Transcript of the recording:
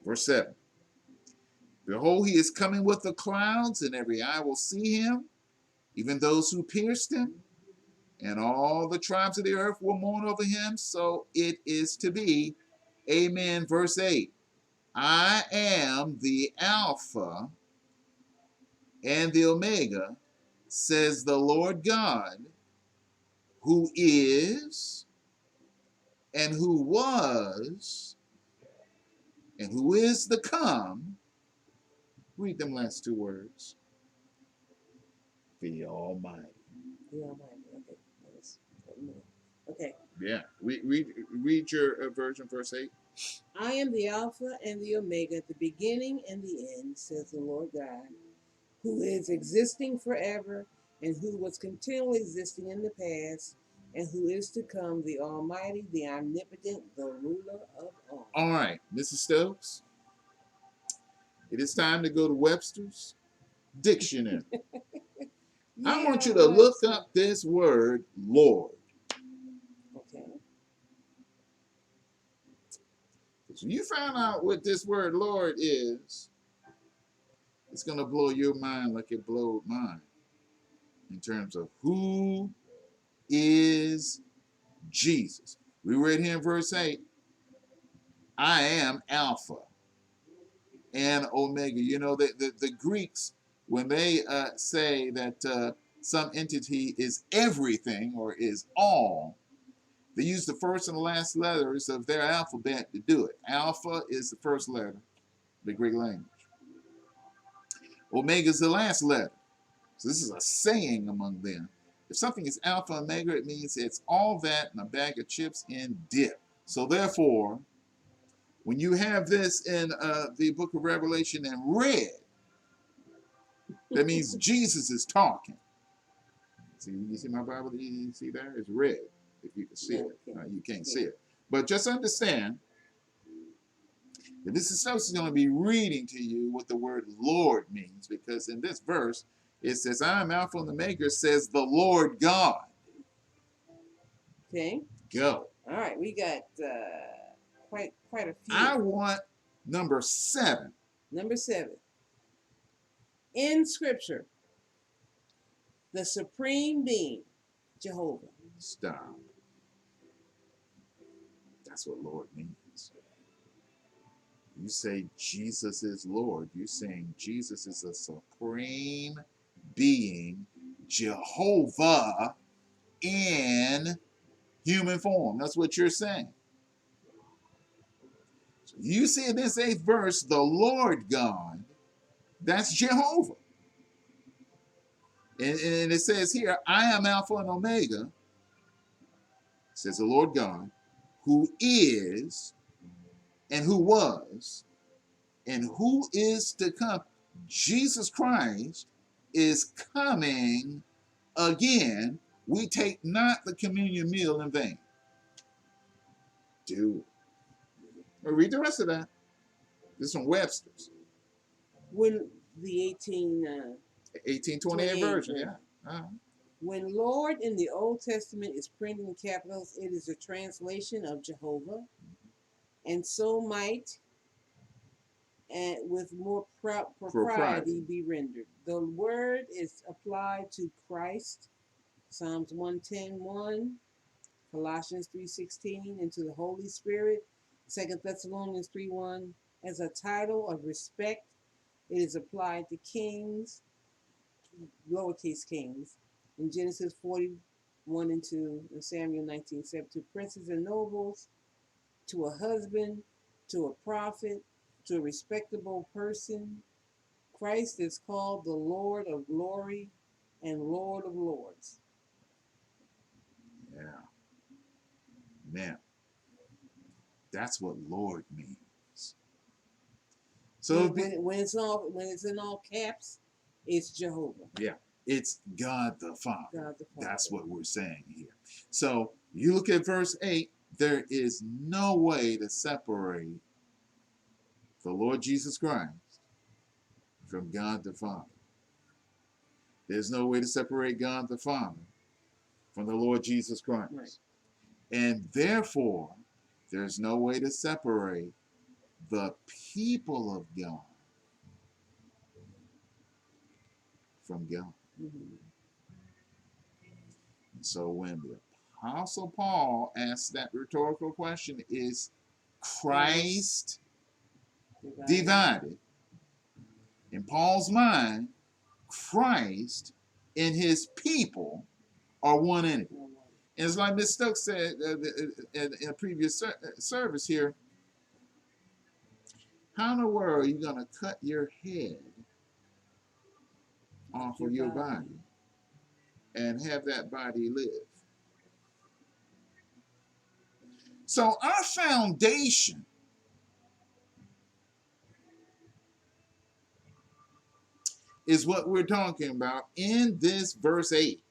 Verse 7. Behold, he is coming with the clouds, and every eye will see him, even those who pierced him, and all the tribes of the earth will mourn over him. So it is to be. Amen. Verse 8. I am the Alpha and the Omega, says the Lord God, who is, and who was, and who is to come. Read them last two words. The Almighty. The Almighty. Okay. Okay. Yeah. Read your version, verse 8. I am the Alpha and the Omega, the beginning and the end, says the Lord God, who is existing forever and who was continually existing in the past and who is to come, the Almighty, the Omnipotent, the ruler of all. All right, Mrs. Stokes, it is time to go to Webster's Dictionary. I want you to look up this word, Lord. Okay. So you find out what this word Lord is, it's going to blow your mind like it blowed mine in terms of who is Jesus. We read here in verse 8, I am Alpha and Omega. You know, the Greeks, when they say that some entity is everything or is all, they use the first and the last letters of their alphabet to do it. Alpha is the first letter of the Greek language. Omega is the last letter. So this is a saying among them. If something is alpha and omega, it means it's all that in a bag of chips in dip. So therefore, when you have this in the book of Revelation in red, that means Jesus is talking. See, you see my Bible? You see there? It's red. If you can see it. You can't see it. But just understand that this is going to be reading to you what the word Lord means, because in this verse, it says, I am Alpha and Omega, says the Lord God. Okay. Go. All right. We got quite a few. I want number 7. Number 7. In Scripture, the supreme being, Jehovah. Stop. That's what Lord means. You say Jesus is Lord. You're saying Jesus is a supreme being, Jehovah in human form. That's what you're saying. So you see in this 8th verse, the Lord God, that's Jehovah. And it says here, I am Alpha and Omega, says the Lord God, who is and who was and who is to come. Jesus Christ is coming again. We take not the communion meal in vain. Do it. Read the rest of that. This is from Webster's. When the 1828 version, yeah. Uh-huh. When Lord in the Old Testament is printed in capitals, it is a translation of Jehovah, and so might and with more propriety be rendered. The word is applied to Christ, Psalms 110:1, Colossians 3:16, and to the Holy Spirit, 2 Thessalonians 3:1. As a title of respect, it is applied to kings, lowercase kings, in Genesis 41:2, and Samuel 19:7, to princes and nobles, to a husband, to a prophet, to a respectable person. Christ is called the Lord of glory and Lord of lords. Yeah. Now, that's what Lord means. So when it's in all caps, it's Jehovah. Yeah. It's God the Father. God the Father. That's what we're saying here. So you look at verse 8, there is no way to separate the Lord Jesus Christ from God the Father. There's no way to separate God the Father from the Lord Jesus Christ. Right. And therefore, there's no way to separate the people of God from God. Mhm. So when the Apostle Paul asks that rhetorical question, is Christ divided? In Paul's mind, Christ and his people are one entity. And it's like Ms. Stokes said in a previous service here, how in the world are you going to cut your head off of your body and have that body live? So our foundation is what we're talking about in this verse 8.